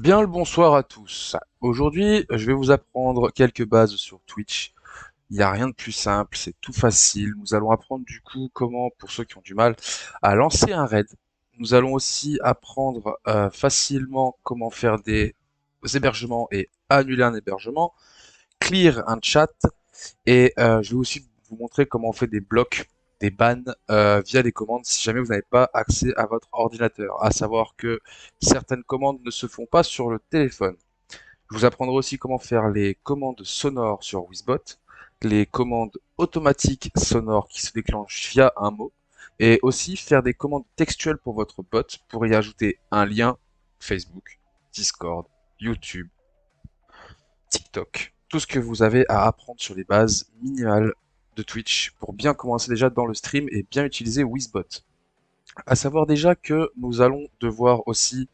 Bien le bonsoir à tous. Aujourd'hui, je vais vous apprendre quelques bases sur Twitch. Il n'y a rien de plus simple, c'est tout facile. Nous allons apprendre du coup comment, pour ceux qui ont du mal, à lancer un raid. Nous allons aussi apprendre facilement comment faire des hébergements et annuler un hébergement, clear un chat, et je vais aussi vous montrer comment on fait des blocs, des bans via des commandes si jamais vous n'avez pas accès à votre ordinateur. À savoir que certaines commandes ne se font pas sur le téléphone. Je vous apprendrai aussi comment faire les commandes sonores sur Wizbot, les commandes automatiques sonores qui se déclenchent via un mot, et aussi faire des commandes textuelles pour votre bot pour y ajouter un lien Facebook, Discord, YouTube, TikTok. Tout ce que vous avez à apprendre sur les bases minimales de Twitch pour bien commencer déjà dans le stream et bien utiliser Wizbot. À savoir déjà que nous allons devoir aussi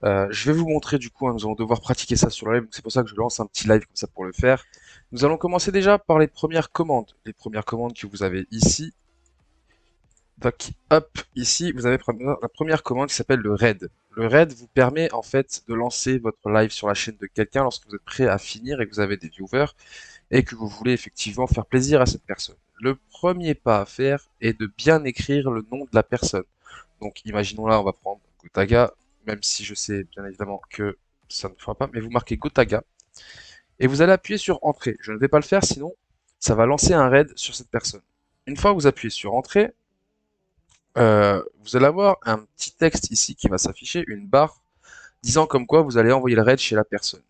je vais vous montrer du coup, hein, nous allons devoir pratiquer ça sur le live, donc c'est pour ça que je lance un petit live comme ça pour le faire. Nous allons commencer déjà par les premières commandes. Les premières commandes que vous avez ici. Donc, hop, ici, vous avez la première commande qui s'appelle le raid. Le raid vous permet en fait de lancer votre live sur la chaîne de quelqu'un lorsque vous êtes prêt à finir et que vous avez des viewers et que vous voulez effectivement faire plaisir à cette personne. Le premier pas à faire est de bien écrire le nom de la personne. Donc, imaginons là, on va prendre Gotaga, même si je sais bien évidemment que ça ne fera pas, mais vous marquez Gotaga et vous allez appuyer sur Entrée. Je ne vais pas le faire, sinon ça va lancer un raid sur cette personne. Une fois que vous appuyez sur Entrée, vous allez avoir un petit texte ici qui va s'afficher, une barre, disant comme quoi vous allez envoyer le raid chez la personne.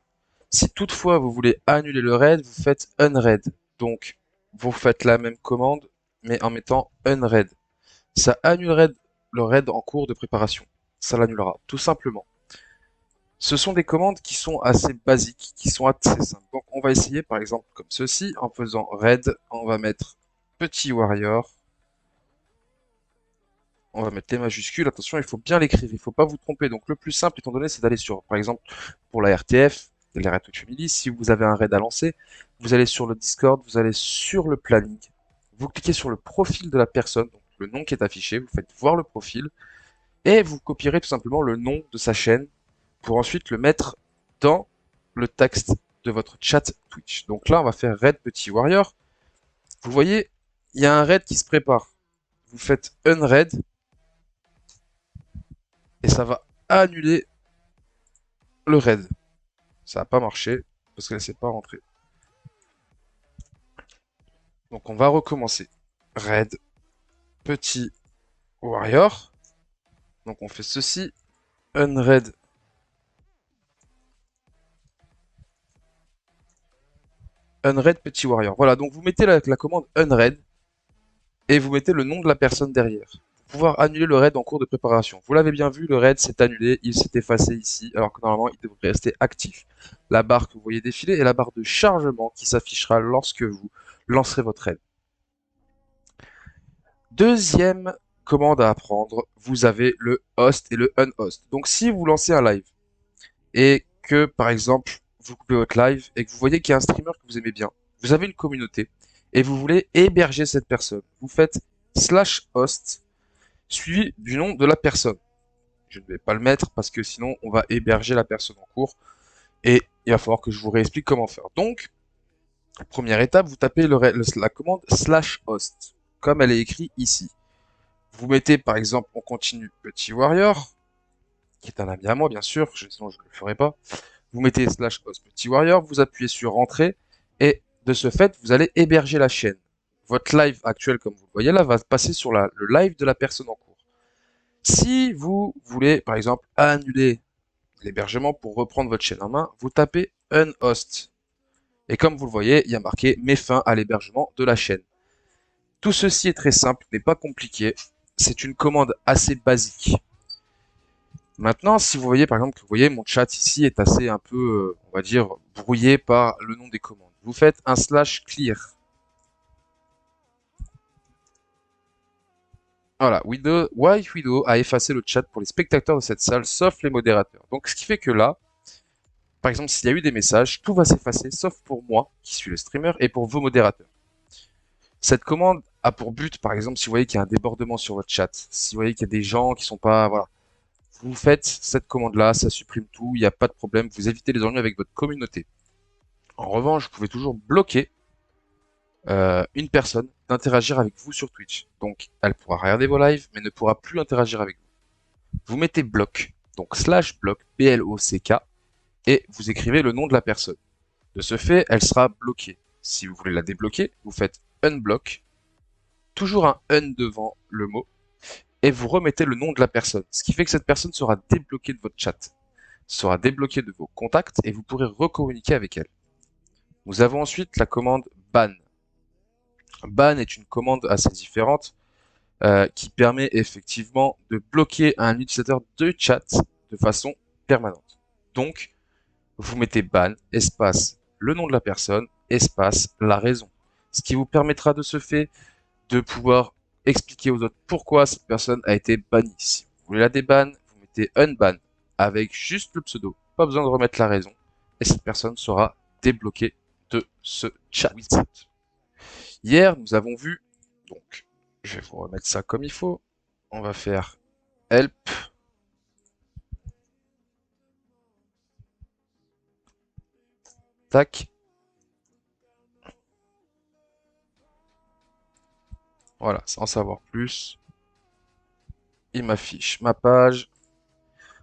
Si toutefois vous voulez annuler le raid, vous faites unraid. Donc, vous faites la même commande, mais en mettant unraid. Ça annulerait le raid en cours de préparation. Ça l'annulera, tout simplement. Ce sont des commandes qui sont assez basiques, qui sont assez simples. Donc, on va essayer, par exemple, comme ceci, en faisant raid, on va mettre petit warrior, on va mettre les majuscules. Attention, il faut bien l'écrire, il ne faut pas vous tromper. Donc, le plus simple, étant donné, c'est d'aller sur, par exemple, pour la RTF, les Red Hot Family, si vous avez un raid à lancer, vous allez sur le Discord, vous allez sur le planning, vous cliquez sur le profil de la personne, donc le nom qui est affiché, vous faites voir le profil, et vous copierez tout simplement le nom de sa chaîne pour ensuite le mettre dans le texte de votre chat Twitch. Donc là, on va faire raid petit warrior. Vous voyez, il y a un raid qui se prépare. Vous faites unraid et ça va annuler le raid. Ça n'a pas marché parce qu'elle ne s'est pas rentrée. Donc on va recommencer. Raid petit warrior. Donc on fait ceci. Unraid. Unraid petit warrior. Voilà, donc vous mettez la commande unraid et vous mettez le nom de la personne derrière. Pour pouvoir annuler le raid en cours de préparation. Vous l'avez bien vu, le raid s'est annulé, il s'est effacé ici, alors que normalement il devrait rester actif. La barre que vous voyez défiler est la barre de chargement qui s'affichera lorsque vous lancerez votre raid. Deuxième commande à apprendre, vous avez le host et le unhost. Donc si vous lancez un live et que par exemple vous coupez votre live et que vous voyez qu'il y a un streamer que vous aimez bien, vous avez une communauté et vous voulez héberger cette personne, vous faites slash host suivi du nom de la personne. Je ne vais pas le mettre parce que sinon on va héberger la personne en cours et il va falloir que je vous réexplique comment faire. Donc, première étape, vous tapez la commande slash host, comme elle est écrite ici. Vous mettez par exemple, on continue petit warrior, qui est un ami à moi bien sûr, sinon je ne le ferai pas. Vous mettez slash host petit warrior, vous appuyez sur entrée et de ce fait, vous allez héberger la chaîne. Votre live actuel, comme vous le voyez là, va passer sur le live de la personne en cours. Si vous voulez, par exemple, annuler l'hébergement pour reprendre votre chaîne en main, vous tapez unhost. Et comme vous le voyez, il y a marqué met fin à l'hébergement de la chaîne. Tout ceci est très simple, n'est pas compliqué. C'est une commande assez basique. Maintenant, si vous voyez par exemple que vous voyez mon chat ici est assez un peu, on va dire, brouillé par le nom des commandes. Vous faites un slash clear. Voilà, White Widow a effacé le chat pour les spectateurs de cette salle, sauf les modérateurs. Donc ce qui fait que là, par exemple, s'il y a eu des messages, tout va s'effacer, sauf pour moi, qui suis le streamer, et pour vos modérateurs. Cette commande a pour but, par exemple, si vous voyez qu'il y a un débordement sur votre chat, si vous voyez qu'il y a des gens qui sont pas, voilà, Vous faites cette commande-là, ça supprime tout, il n'y a pas de problème, vous évitez les ennuis avec votre communauté. En revanche, vous pouvez toujours bloquer une personne d'interagir avec vous sur Twitch. Donc, elle pourra regarder vos lives, mais ne pourra plus interagir avec vous. Vous mettez bloc, donc slash bloc, block, et vous écrivez le nom de la personne. De ce fait, elle sera bloquée. Si vous voulez la débloquer, vous faites unblock, toujours un un devant le mot, et vous remettez le nom de la personne. Ce qui fait que cette personne sera débloquée de votre chat, sera débloquée de vos contacts, et vous pourrez recommuniquer avec elle. Nous avons ensuite la commande ban. Ban est une commande assez différente qui permet effectivement de bloquer un utilisateur de chat de façon permanente. Donc, vous mettez ban, espace, le nom de la personne, espace, la raison. Ce qui vous permettra de ce fait de pouvoir expliquer aux autres pourquoi cette personne a été bannie. Si vous voulez la déban, vous mettez unban avec juste le pseudo, pas besoin de remettre la raison, et cette personne sera débloquée de ce chat. Hier, nous avons vu, donc je vais vous remettre ça comme il faut, on va faire help, tac, voilà, sans savoir plus, il m'affiche ma page.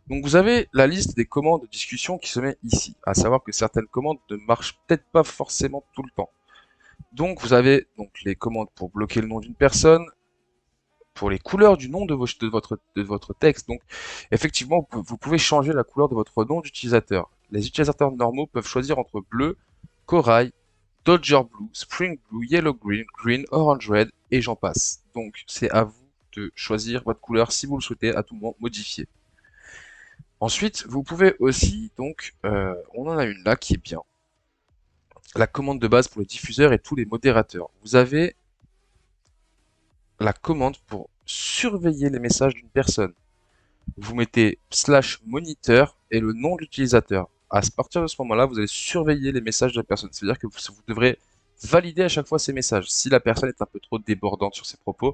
Donc vous avez la liste des commandes de discussion qui se met ici, à savoir que certaines commandes ne marchent peut-être pas forcément tout le temps. Donc vous avez donc les commandes pour bloquer le nom d'une personne, pour les couleurs du nom de votre texte. Donc effectivement, vous pouvez changer la couleur de votre nom d'utilisateur. Les utilisateurs normaux peuvent choisir entre bleu, corail, Dodger Blue, Spring Blue, Yellow Green, Green, Orange Red, et j'en passe. Donc c'est à vous de choisir votre couleur si vous le souhaitez, à tout moment modifier. Ensuite, vous pouvez aussi, donc, on en a une là qui est bien. La commande de base pour le diffuseur et tous les modérateurs. Vous avez la commande pour surveiller les messages d'une personne. Vous mettez slash moniteur et le nom de l'utilisateur. À partir de ce moment-là, vous allez surveiller les messages de la personne. C'est-à-dire que vous devrez valider à chaque fois ces messages. Si la personne est un peu trop débordante sur ses propos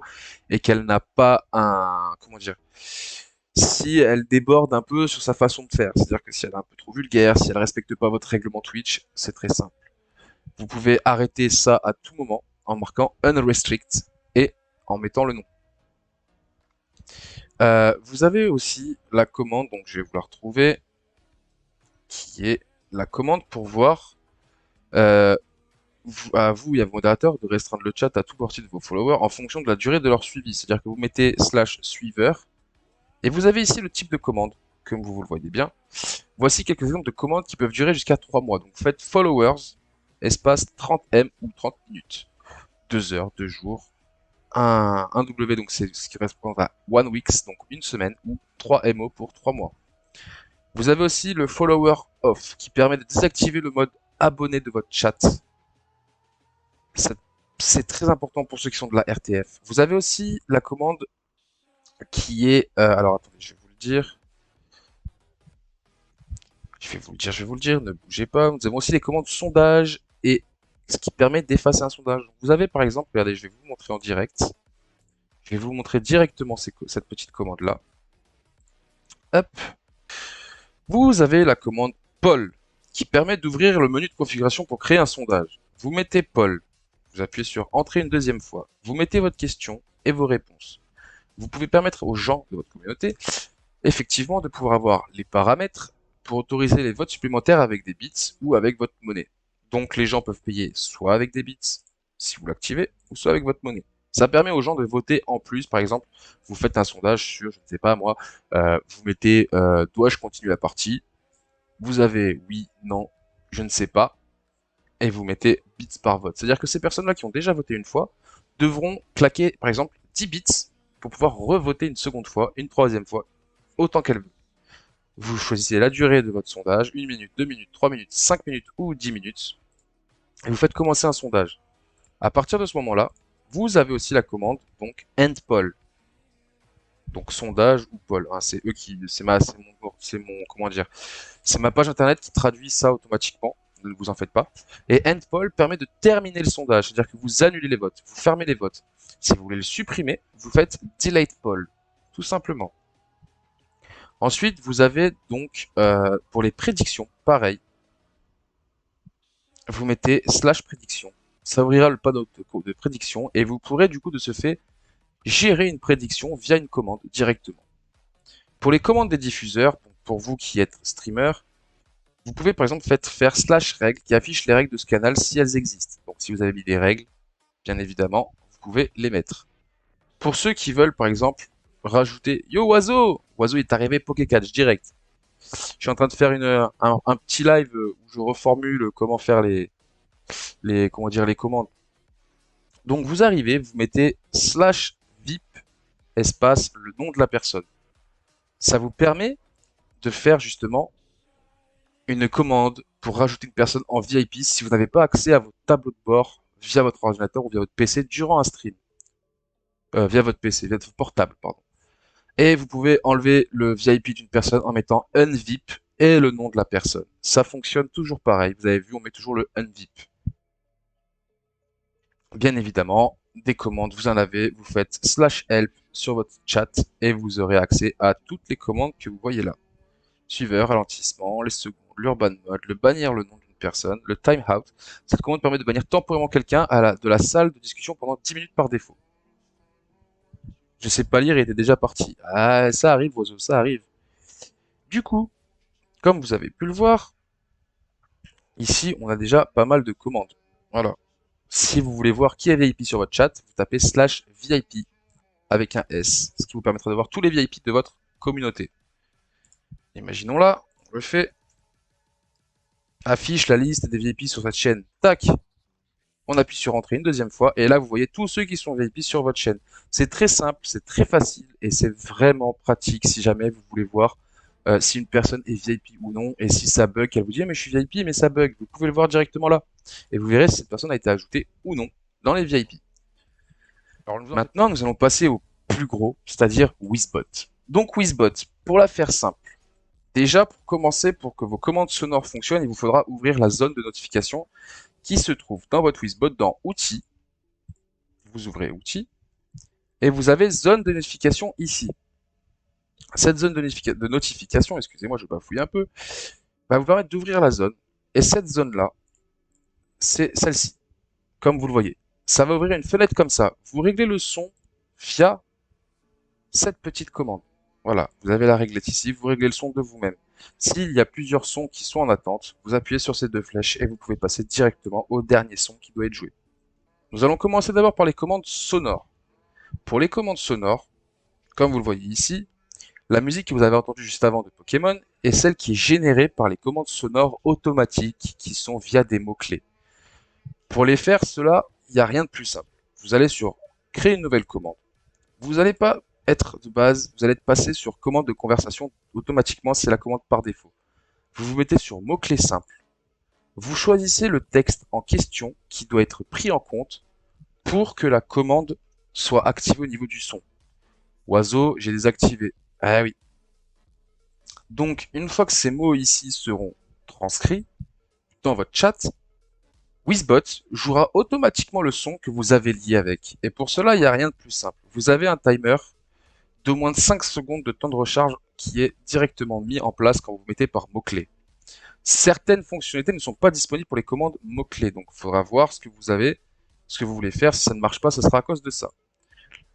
et qu'elle n'a pas un, comment dire, si elle déborde un peu sur sa façon de faire, c'est-à-dire que si elle est un peu trop vulgaire, si elle respecte pas votre règlement Twitch, c'est très simple. Vous pouvez arrêter ça à tout moment en marquant unrestrict et en mettant le nom. Vous avez aussi la commande, donc je vais vous la retrouver, qui est la commande pour voir euh, à vous et à vos modérateurs de restreindre le chat à tout parti de vos followers en fonction de la durée de leur suivi. C'est-à-dire que vous mettez slash suiveur et vous avez ici le type de commande, comme vous le voyez bien. Voici quelques exemples de commandes qui peuvent durer jusqu'à 3 mois. Donc faites followers, espace 30M ou 30 minutes, 2 heures, 2 jours, un W, donc c'est ce qui correspond à one weeks, donc une semaine, ou 3 MO pour 3 mois. Vous avez aussi le follower off, qui permet de désactiver le mode abonné de votre chat. C'est très important pour ceux qui sont de la RTF. Vous avez aussi la commande qui est... alors attendez, je vais vous le dire. Je vais vous le dire, ne bougez pas. Nous avons aussi les commandes sondage et ce qui permet d'effacer un sondage. Vous avez par exemple, regardez, je vais vous montrer en direct. Je vais vous montrer directement cette petite commande-là. Hop. Vous avez la commande poll qui permet d'ouvrir le menu de configuration pour créer un sondage. Vous mettez poll. Vous appuyez sur entrée une deuxième fois. Vous mettez votre question et vos réponses. Vous pouvez permettre aux gens de votre communauté, effectivement, de pouvoir avoir les paramètres pour autoriser les votes supplémentaires avec des bits ou avec votre monnaie. Donc les gens peuvent payer soit avec des bits, si vous l'activez, ou soit avec votre monnaie. Ça permet aux gens de voter en plus, par exemple, vous faites un sondage sur, je ne sais pas moi, vous mettez dois-je continuer la partie? Vous avez oui, non, je ne sais pas, et vous mettez bits par vote. C'est-à-dire que ces personnes-là qui ont déjà voté une fois devront claquer, par exemple, 10 bits pour pouvoir revoter une seconde fois, une troisième fois, autant qu'elles veulent. Vous choisissez la durée de votre sondage, 1 minute, 2 minutes, 3 minutes, 5 minutes ou 10 minutes, et vous faites commencer un sondage. À partir de ce moment-là, vous avez aussi la commande, donc end poll. Donc sondage ou poll, hein, c'est eux qui, comment dire, c'est ma page internet qui traduit ça automatiquement. Ne vous en faites pas. Et end poll permet de terminer le sondage, c'est-à-dire que vous annulez les votes, vous fermez les votes. Si vous voulez le supprimer, vous faites delete poll, tout simplement. Ensuite, vous avez donc, pour les prédictions, pareil, vous mettez slash prédiction. Ça ouvrira le panneau de prédiction et vous pourrez du coup de ce fait gérer une prédiction via une commande directement. Pour les commandes des diffuseurs, pour vous qui êtes streamer, vous pouvez par exemple faire slash règles qui affiche les règles de ce canal si elles existent. Donc si vous avez mis des règles, bien évidemment, vous pouvez les mettre. Pour ceux qui veulent par exemple rajouter Yo Oiseau, Oiseau est arrivé Pokécatch direct. Je suis en train de faire un petit live où je reformule comment faire comment dire, les commandes. Donc vous arrivez, vous mettez slash VIP espace le nom de la personne. Ça vous permet de faire justement une commande pour rajouter une personne en VIP si vous n'avez pas accès à votre tableau de bord via votre ordinateur ou via votre PC durant un stream. Via votre PC, via votre portable, pardon. Et vous pouvez enlever le VIP d'une personne en mettant unvip et le nom de la personne. Ça fonctionne toujours pareil. Vous avez vu, on met toujours le unvip. Bien évidemment, des commandes, vous en avez, vous faites slash help sur votre chat et vous aurez accès à toutes les commandes que vous voyez là. Suiveur, ralentissement, les secondes, l'urban mode, le bannir le nom d'une personne, le timeout. Cette commande permet de bannir temporairement quelqu'un de la salle de discussion pendant 10 minutes par défaut. Je sais pas lire, il était déjà parti. Ah, ça arrive, oiseau, ça arrive. Du coup, comme vous avez pu le voir, ici, on a déjà pas mal de commandes. Voilà. Si vous voulez voir qui est VIP sur votre chat, vous tapez slash VIP avec un S, ce qui vous permettra de voir tous les VIP de votre communauté. Imaginons là, on le fait. Affiche la liste des VIP sur cette chaîne. Tac. On appuie sur entrée une deuxième fois et là vous voyez tous ceux qui sont VIP sur votre chaîne. C'est très simple, c'est très facile et c'est vraiment pratique si jamais vous voulez voir si une personne est VIP ou non et si ça bug, elle vous dit mais je suis VIP mais ça bug, vous pouvez le voir directement là et vous verrez si cette personne a été ajoutée ou non dans les VIP. Maintenant nous allons passer au plus gros, c'est-à-dire Wizbot. Donc Wizbot, pour la faire simple, déjà pour commencer, pour que vos commandes sonores fonctionnent, il vous faudra ouvrir la zone de notification qui se trouve dans votre Wizbot dans Outils. Vous ouvrez Outils et vous avez zone de notification ici. Cette zone de notification, excusez-moi, je bafouille un peu, va vous permettre d'ouvrir la zone. Et cette zone-là, c'est celle-ci, comme vous le voyez. Ça va ouvrir une fenêtre comme ça. Vous réglez le son via cette petite commande. Voilà, vous avez la réglette ici, vous réglez le son de vous-même. S'il y a plusieurs sons qui sont en attente, vous appuyez sur ces deux flèches et vous pouvez passer directement au dernier son qui doit être joué. Nous allons commencer d'abord par les commandes sonores. Pour les commandes sonores, comme vous le voyez ici, la musique que vous avez entendue juste avant de Pokémon est celle qui est générée par les commandes sonores automatiques qui sont via des mots-clés. Pour les faire, cela, il n'y a rien de plus simple. Vous allez sur créer une nouvelle commande. Vous n'allez pas être de base, vous allez être passé sur commande de conversation automatiquement, c'est la commande par défaut. Vous vous mettez sur mots-clés simples. Vous choisissez le texte en question qui doit être pris en compte pour que la commande soit activée au niveau du son. Oiseau, j'ai désactivé. Ah oui. Donc, une fois que ces mots ici seront transcrits dans votre chat, Wizbot jouera automatiquement le son que vous avez lié avec. Et pour cela, il n'y a rien de plus simple. Vous avez un timer de moins de 5 secondes de temps de recharge qui est directement mis en place quand vous mettez par mots-clés. Certaines fonctionnalités ne sont pas disponibles pour les commandes mots-clés, donc il faudra voir ce que vous avez, ce que vous voulez faire. Si ça ne marche pas, ce sera à cause de ça.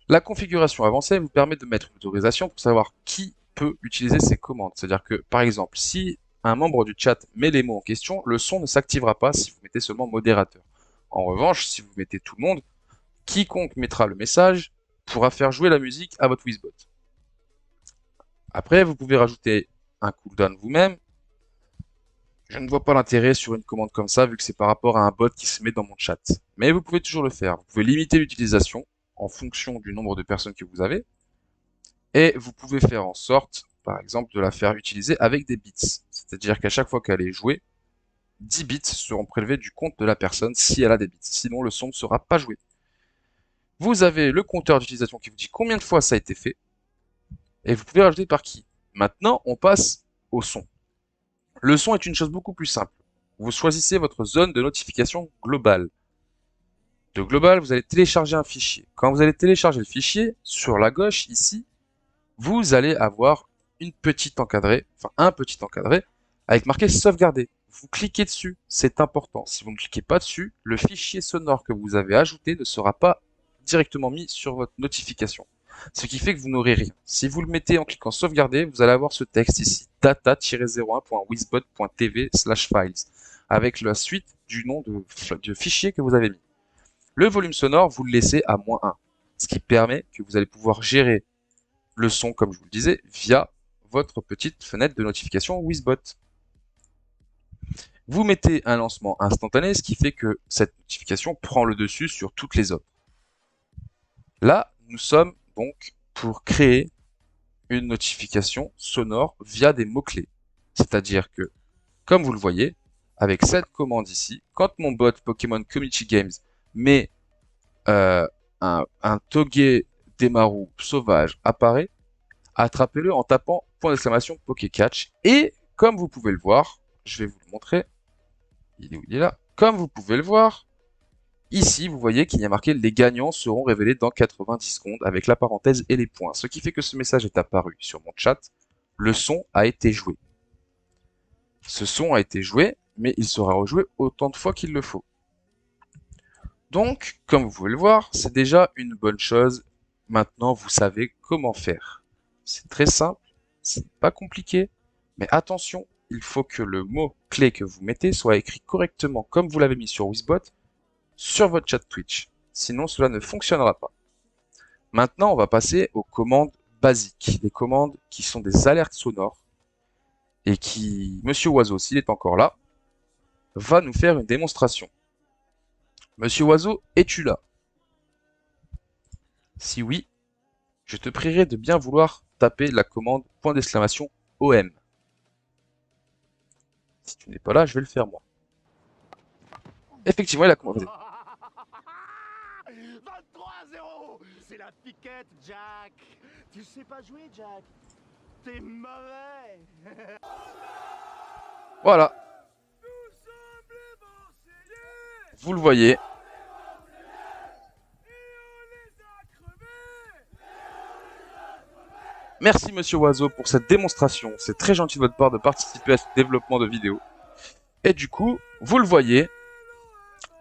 La configuration avancée vous permet de mettre une autorisation pour savoir qui peut utiliser ces commandes. C'est-à-dire que, par exemple, si un membre du chat met les mots en question, le son ne s'activera pas si vous mettez seulement modérateur. En revanche, si vous mettez tout le monde, quiconque mettra le message pourra faire jouer la musique à votre Wizbot. Après, vous pouvez rajouter un cooldown vous-même. Je ne vois pas l'intérêt sur une commande comme ça, vu que c'est par rapport à un bot qui se met dans mon chat. Mais vous pouvez toujours le faire. Vous pouvez limiter l'utilisation en fonction du nombre de personnes que vous avez. Et vous pouvez faire en sorte, par exemple, de la faire utiliser avec des bits. C'est-à-dire qu'à chaque fois qu'elle est jouée, 10 bits seront prélevés du compte de la personne si elle a des bits. Sinon, le son ne sera pas joué. Vous avez le compteur d'utilisation qui vous dit combien de fois ça a été fait. Et vous pouvez rajouter par qui. Maintenant, on passe au son. Le son est une chose beaucoup plus simple. Vous choisissez votre zone de notification globale. De global, vous allez télécharger un fichier. Quand vous allez télécharger le fichier, sur la gauche, ici, vous allez avoir une petite encadrée, enfin un petit encadré, avec marqué sauvegarder. Vous cliquez dessus, c'est important. Si vous ne cliquez pas dessus, le fichier sonore que vous avez ajouté ne sera pas directement mis sur votre notification. Ce qui fait que vous n'aurez rien. Si vous le mettez en cliquant sauvegarder, vous allez avoir ce texte ici, data-01.wizbot.tv/files, avec la suite du nom de fichier que vous avez mis. Le volume sonore, vous le laissez à -1, ce qui permet que vous allez pouvoir gérer le son, comme je vous le disais, via votre petite fenêtre de notification Wizbot. Vous mettez un lancement instantané, ce qui fait que cette notification prend le dessus sur toutes les autres. Là, nous sommes donc pour créer une notification sonore via des mots-clés. C'est-à-dire que, comme vous le voyez, avec cette commande ici, quand mon bot Pokémon Community Games met un Toge Demaru sauvage apparaît, attrapez-le en tapant !Pokécatch. Et comme vous pouvez le voir, je vais vous le montrer. Il est où? Il est là. Comme vous pouvez le voir, ici, vous voyez qu'il y a marqué les gagnants seront révélés dans 90 secondes avec la parenthèse et les points. Ce qui fait que ce message est apparu sur mon chat. Le son a été joué. Ce son a été joué, mais il sera rejoué autant de fois qu'il le faut. Donc, comme vous pouvez le voir, c'est déjà une bonne chose. Maintenant, vous savez comment faire. C'est très simple, c'est pas compliqué, mais attention, il faut que le mot-clé que vous mettez soit écrit correctement comme vous l'avez mis sur Wizbot sur votre chat Twitch. Sinon, cela ne fonctionnera pas. Maintenant, on va passer aux commandes basiques, des commandes qui sont des alertes sonores et qui, Monsieur Oiseau, s'il est encore là, va nous faire une démonstration. Monsieur Oiseau, es-tu là? Si oui, je te prierai de bien vouloir taper la commande .!OM. Si tu n'es pas là, je vais le faire moi. Effectivement, il a commandé. 23-0. C'est la piquette, Jack. Tu sais pas jouer, Jack. T'es mauvais. Voilà. Vous le voyez. Merci Monsieur Oiseau pour cette démonstration. C'est très gentil de votre part de participer à ce développement de vidéo. Et du coup, vous le voyez,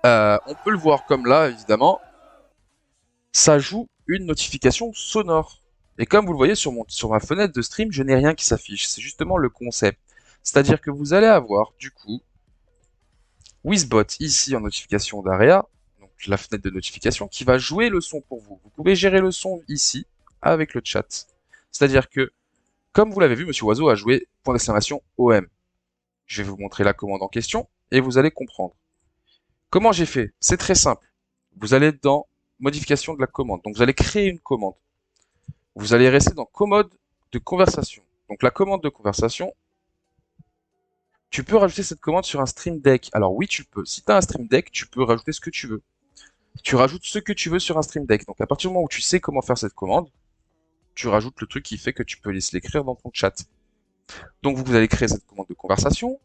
on peut le voir comme là, évidemment, ça joue une notification sonore. Et comme vous le voyez sur ma fenêtre de stream, je n'ai rien qui s'affiche. C'est justement le concept. C'est-à-dire que vous allez avoir, du coup, Wizbot ici en notification d'AREA, donc la fenêtre de notification, qui va jouer le son pour vous. Vous pouvez gérer le son ici, avec le chat. C'est-à-dire que, comme vous l'avez vu, Monsieur Oiseau a joué .!OM. Je vais vous montrer la commande en question, et vous allez comprendre. Comment j'ai fait? C'est très simple. Vous allez dans modification de la commande. Donc vous allez créer une commande. Vous allez rester dans commande de conversation. Donc la commande de conversation, tu peux rajouter cette commande sur un Stream Deck. Alors oui, tu peux. Si tu as un Stream Deck, tu peux rajouter ce que tu veux. Tu rajoutes ce que tu veux sur un Stream Deck. Donc à partir du moment où tu sais comment faire cette commande, tu rajoutes le truc qui fait que tu peux l'écrire dans ton chat. Donc vous allez créer cette commande de conversation.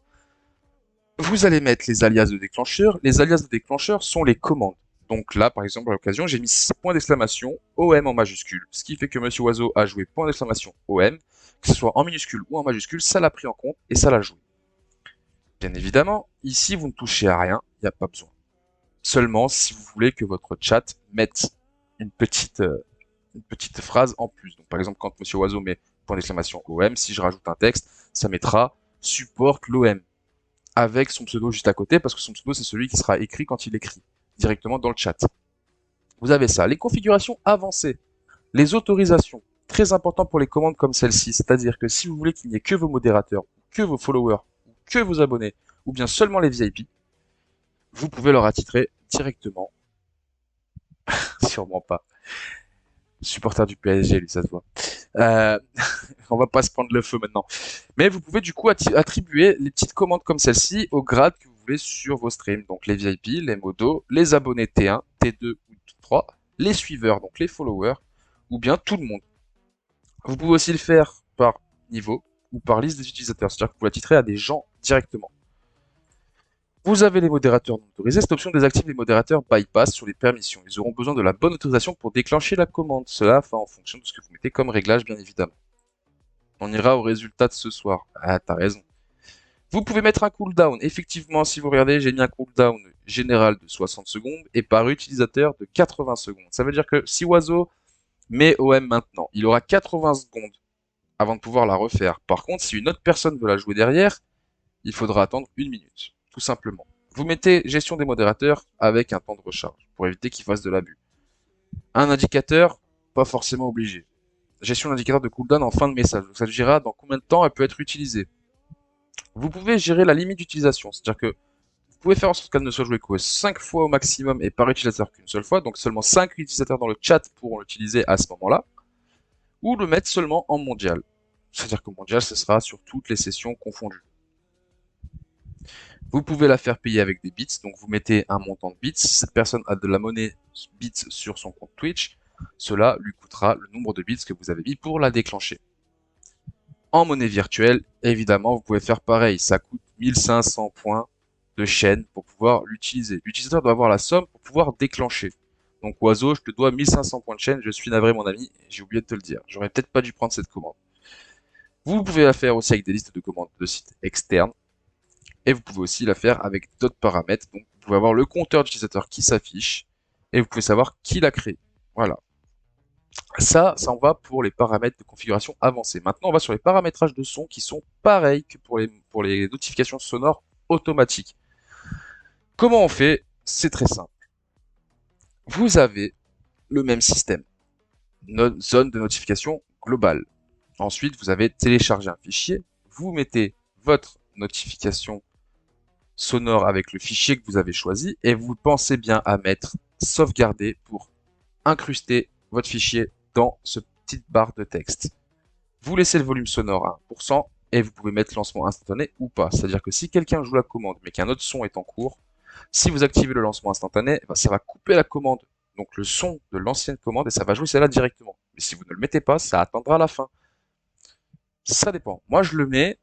Vous allez mettre les alias de déclencheur. Les alias de déclencheur sont les commandes. Donc là, par exemple, à l'occasion, j'ai mis .!OM en majuscule. Ce qui fait que Monsieur Oiseau a joué .!OM, que ce soit en minuscule ou en majuscule, ça l'a pris en compte et ça l'a joué. Bien évidemment, ici, vous ne touchez à rien, il n'y a pas besoin. Seulement si vous voulez que votre chat mette une petite phrase en plus. Donc par exemple, quand Monsieur Oiseau met .!OM, si je rajoute un texte, ça mettra supporte l'OM avec son pseudo juste à côté, parce que son pseudo c'est celui qui sera écrit quand il écrit directement dans le chat. Vous avez ça. Les configurations avancées, les autorisations, très important pour les commandes comme celle-ci, c'est-à-dire que si vous voulez qu'il n'y ait que vos modérateurs, que vos followers, que vos abonnés, ou bien seulement les VIP, vous pouvez leur attitrer directement. Sûrement pas. Supporter du PSG, lui, ça se voit. On va pas se prendre le feu maintenant. Mais vous pouvez du coup attribuer les petites commandes comme celle-ci au grade que vous voulez sur vos streams. Donc les VIP, les modos, les abonnés T1, T2 ou T3, les suiveurs, donc les followers, ou bien tout le monde. Vous pouvez aussi le faire par niveau ou par liste des utilisateurs, c'est-à-dire que vous pouvez l'attitrer à des gens directement. Vous avez les modérateurs non autorisés. Cette option désactive les modérateurs bypass sur les permissions. Ils auront besoin de la bonne autorisation pour déclencher la commande. Cela en fonction de ce que vous mettez comme réglage, bien évidemment. On ira au résultat de ce soir. Ah, t'as raison. Vous pouvez mettre un cooldown. Effectivement, si vous regardez, j'ai mis un cooldown général de 60 secondes et par utilisateur de 80 secondes. Ça veut dire que si Oiseau met OM maintenant, il aura 80 secondes avant de pouvoir la refaire. Par contre, si une autre personne veut la jouer derrière, il faudra attendre 1 minute, tout simplement. Vous mettez gestion des modérateurs avec un temps de recharge pour éviter qu'il fasse de l'abus. Un indicateur, pas forcément obligé. Gestion d'indicateur de cooldown en fin de message. Donc ça dira dans combien de temps elle peut être utilisée. Vous pouvez gérer la limite d'utilisation, c'est-à-dire que vous pouvez faire en sorte qu'elle ne soit jouée que 5 fois au maximum et par utilisateur qu'une seule fois, donc seulement 5 utilisateurs dans le chat pourront l'utiliser à ce moment-là, ou le mettre seulement en mondial. C'est-à-dire que mondial, ce sera sur toutes les sessions confondues. Vous pouvez la faire payer avec des bits, donc vous mettez un montant de bits. Si cette personne a de la monnaie bits sur son compte Twitch, cela lui coûtera le nombre de bits que vous avez mis pour la déclencher. En monnaie virtuelle, évidemment, vous pouvez faire pareil. Ça coûte 1500 points de chaîne pour pouvoir l'utiliser. L'utilisateur doit avoir la somme pour pouvoir déclencher. Donc Oiseau, je te dois 1500 points de chaîne, je suis navré mon ami, j'ai oublié de te le dire. J'aurais peut-être pas dû prendre cette commande. Vous pouvez la faire aussi avec des listes de commandes de sites externes. Et vous pouvez aussi la faire avec d'autres paramètres. Donc vous pouvez avoir le compteur d'utilisateur qui s'affiche. Et vous pouvez savoir qui l'a créé. Voilà. Ça en va pour les paramètres de configuration avancés. Maintenant, on va sur les paramétrages de son qui sont pareils que pour les notifications sonores automatiques. Comment on fait? C'est très simple. Vous avez le même système, zone de notification globale. Ensuite, vous avez téléchargé un fichier, vous mettez votre notification sonore avec le fichier que vous avez choisi et vous pensez bien à mettre sauvegarder pour incruster votre fichier dans ce petite barre de texte. Vous laissez le volume sonore à 1% et vous pouvez mettre lancement instantané ou pas. C'est-à-dire que si quelqu'un joue la commande mais qu'un autre son est en cours, si vous activez le lancement instantané, ça va couper la commande, donc le son de l'ancienne commande, et ça va jouer celle-là directement. Mais si vous ne le mettez pas, ça attendra la fin. Ça dépend. Moi, je le mets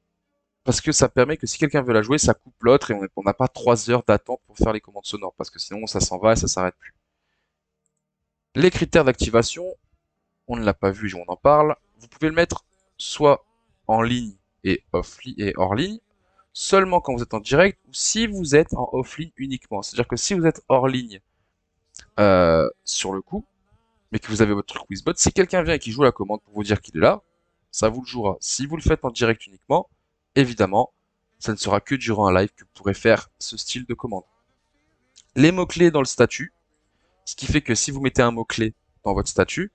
parce que ça permet que si quelqu'un veut la jouer, ça coupe l'autre et on n'a pas 3 heures d'attente pour faire les commandes sonores, parce que sinon ça s'en va et ça s'arrête plus. Les critères d'activation, on ne l'a pas vu, on en parle. Vous pouvez le mettre soit en ligne et hors ligne, seulement quand vous êtes en direct, ou si vous êtes en off-ligne uniquement. C'est-à-dire que si vous êtes hors ligne sur le coup, mais que vous avez votre truc Wizbot, si quelqu'un vient et qui joue la commande pour vous dire qu'il est là, ça vous le jouera. Si vous le faites en direct uniquement, évidemment, ça ne sera que durant un live que vous pourrez faire ce style de commande. Les mots-clés dans le statut, ce qui fait que si vous mettez un mot-clé dans votre statut,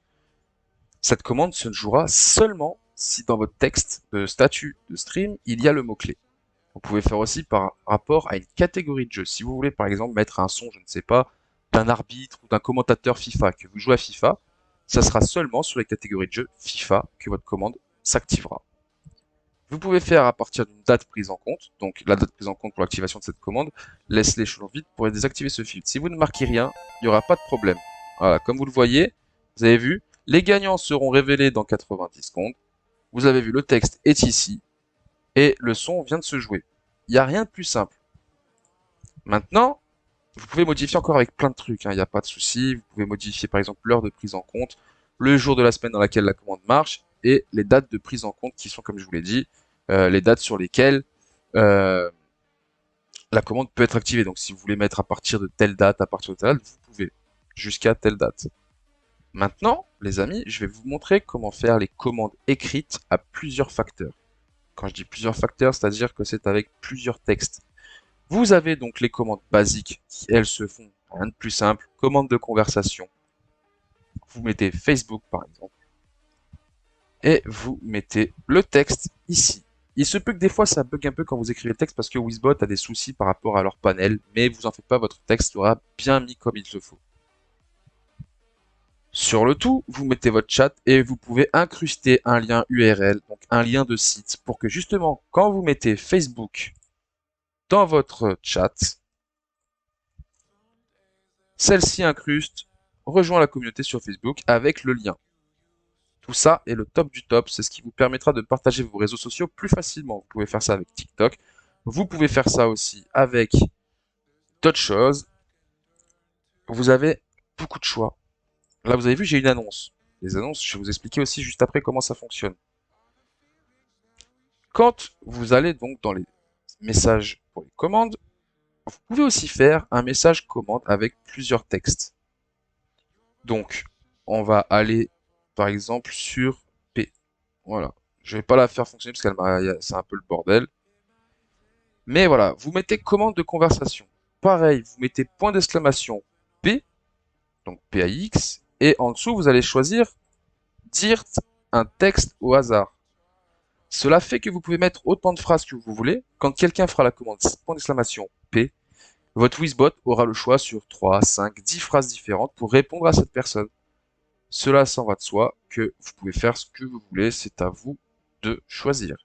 cette commande se jouera seulement si dans votre texte de statut de stream, il y a le mot-clé. Vous pouvez faire aussi par rapport à une catégorie de jeu. Si vous voulez par exemple mettre un son, je ne sais pas, d'un arbitre ou d'un commentateur FIFA, que vous jouez à FIFA, ça sera seulement sur les catégories de jeu FIFA que votre commande s'activera. Vous pouvez faire à partir d'une date prise en compte, donc la date prise en compte pour l'activation de cette commande, laisse les choses vides pour désactiver ce filtre. Si vous ne marquez rien, il n'y aura pas de problème. Voilà, comme vous le voyez, vous avez vu, les gagnants seront révélés dans 90 secondes. Vous avez vu, le texte est ici, et le son vient de se jouer. Il n'y a rien de plus simple. Maintenant, vous pouvez modifier encore avec plein de trucs, il n'y a pas de souci. Vous pouvez modifier par exemple l'heure de prise en compte, le jour de la semaine dans laquelle la commande marche, et les dates de prise en compte qui sont, comme je vous l'ai dit, les dates sur lesquelles euh, la commande peut être activée. Donc si vous voulez mettre à partir de telle date, à partir de telle date, vous pouvez, jusqu'à telle date. Maintenant, les amis, je vais vous montrer comment faire les commandes écrites à plusieurs facteurs. Quand je dis plusieurs facteurs, c'est-à-dire que c'est avec plusieurs textes. Vous avez donc les commandes basiques qui, elles, se font rien de plus simple. Commande de conversation. Vous mettez Facebook, par exemple. Et vous mettez le texte ici. Il se peut que des fois ça bug un peu quand vous écrivez le texte parce que Wizbot a des soucis par rapport à leur panel, mais vous en faites pas, votre texte sera bien mis comme il se faut. Sur le tout, vous mettez votre chat et vous pouvez incruster un lien URL, donc un lien de site, pour que justement, quand vous mettez Facebook dans votre chat, celle-ci incruste, rejoint la communauté sur Facebook avec le lien. Tout ça est le top du top, c'est ce qui vous permettra de partager vos réseaux sociaux plus facilement. Vous pouvez faire ça avec TikTok, vous pouvez faire ça aussi avec d'autres choses. Vous avez beaucoup de choix. Là, vous avez vu, j'ai une annonce. Les annonces, je vais vous expliquer aussi juste après comment ça fonctionne. Quand vous allez donc dans les messages pour les commandes, vous pouvez aussi faire un message commande avec plusieurs textes. Donc, on va aller par exemple sur P. Voilà. Je vais pas la faire fonctionner parce c'est un peu le bordel. Mais voilà, vous mettez commande de conversation. Pareil, vous mettez point d'exclamation P, donc PAX, et en dessous, vous allez choisir dire un texte au hasard. Cela fait que vous pouvez mettre autant de phrases que vous voulez. Quand quelqu'un fera la commande point d'exclamation P, votre Wizbot aura le choix sur 3, 5, 10 phrases différentes pour répondre à cette personne. Cela s'en va de soi que vous pouvez faire ce que vous voulez, c'est à vous de choisir.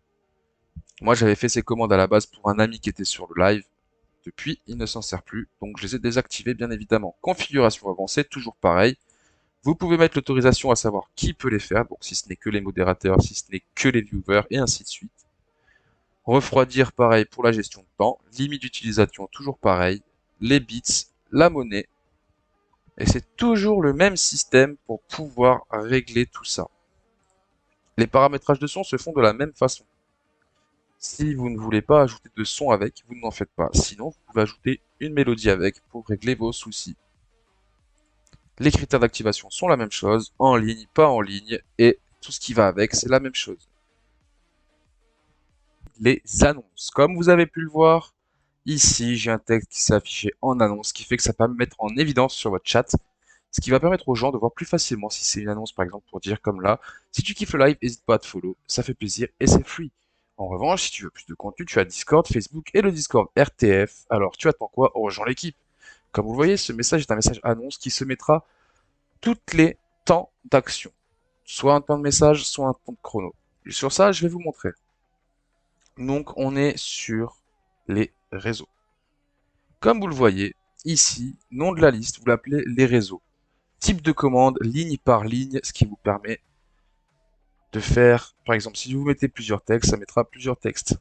Moi, j'avais fait ces commandes à la base pour un ami qui était sur le live. Depuis, il ne s'en sert plus, donc je les ai désactivés bien évidemment. Configuration avancée, toujours pareil. Vous pouvez mettre l'autorisation à savoir qui peut les faire, donc si ce n'est que les modérateurs, si ce n'est que les viewers, et ainsi de suite. Refroidir, pareil pour la gestion de temps. Limite d'utilisation, toujours pareil. Les bits, la monnaie. Et c'est toujours le même système pour pouvoir régler tout ça. Les paramétrages de son se font de la même façon. Si vous ne voulez pas ajouter de son avec, vous n'en faites pas. Sinon, vous pouvez ajouter une mélodie avec pour régler vos soucis. Les critères d'activation sont la même chose, en ligne, pas en ligne, et tout ce qui va avec, c'est la même chose. Les annonces. Comme vous avez pu le voir, ici, j'ai un texte qui s'est affiché en annonce, ce qui fait que ça peut me mettre en évidence sur votre chat, ce qui va permettre aux gens de voir plus facilement si c'est une annonce, par exemple, pour dire comme là, si tu kiffes le live, n'hésite pas à te follow, ça fait plaisir et c'est free. En revanche, si tu veux plus de contenu, tu as Discord, Facebook et le Discord RTF. Alors, tu attends quoi? Rejoins l'équipe. Comme vous le voyez, ce message est un message annonce qui se mettra toutes les temps d'action. Soit un temps de message, soit un temps de chrono. Et sur ça, je vais vous montrer. Donc, on est sur les réseaux. Comme vous le voyez, ici, nom de la liste, vous l'appelez les réseaux. Type de commande, ligne par ligne, ce qui vous permet de faire, par exemple, si vous mettez plusieurs textes, ça mettra plusieurs textes.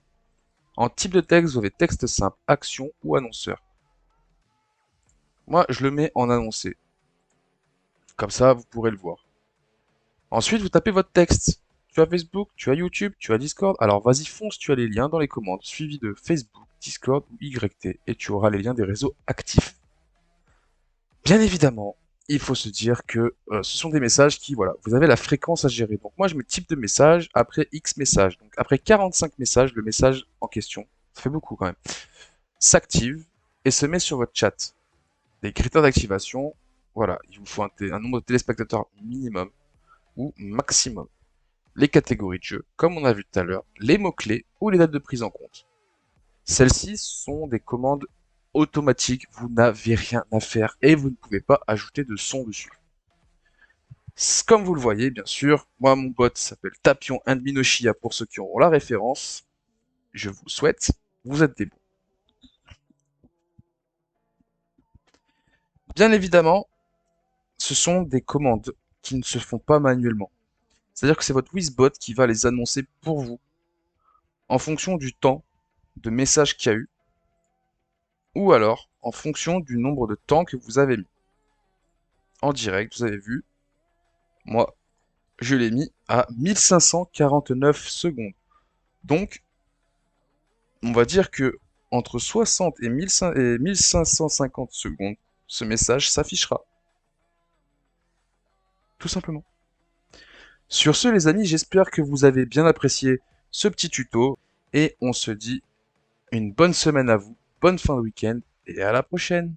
En type de texte, vous avez texte simple, action ou annonceur. Moi, je le mets en annoncé. Comme ça, vous pourrez le voir. Ensuite, vous tapez votre texte. Tu as Facebook, tu as YouTube, tu as Discord. Alors vas-y, fonce, tu as les liens dans les commandes, suivi de Facebook, Discord ou YT, et tu auras les liens des réseaux actifs. Bien évidemment, il faut se dire que ce sont des messages qui, voilà, vous avez la fréquence à gérer. Donc moi, je mets type de message après X messages. Donc après 45 messages, le message en question, ça fait beaucoup quand même, s'active et se met sur votre chat. Les critères d'activation, voilà, il vous faut un nombre de téléspectateurs minimum ou maximum. Les catégories de jeu, comme on a vu tout à l'heure, les mots-clés ou les dates de prise en compte. Celles-ci sont des commandes automatiques, vous n'avez rien à faire et vous ne pouvez pas ajouter de son dessus. Comme vous le voyez, bien sûr, moi mon bot s'appelle Tapion and Minoshia pour ceux qui auront la référence. Je vous souhaite, vous êtes des bons. Bien évidemment, ce sont des commandes qui ne se font pas manuellement. C'est-à-dire que c'est votre Wizbot qui va les annoncer pour vous en fonction du temps de messages qu'il y a eu ou alors en fonction du nombre de temps que vous avez mis. En direct, vous avez vu, moi, je l'ai mis à 1549 secondes. Donc, on va dire que entre 60 et 1550 secondes, ce message s'affichera. Tout simplement. Sur ce, les amis, j'espère que vous avez bien apprécié ce petit tuto et on se dit une bonne semaine à vous, bonne fin de week-end et à la prochaine.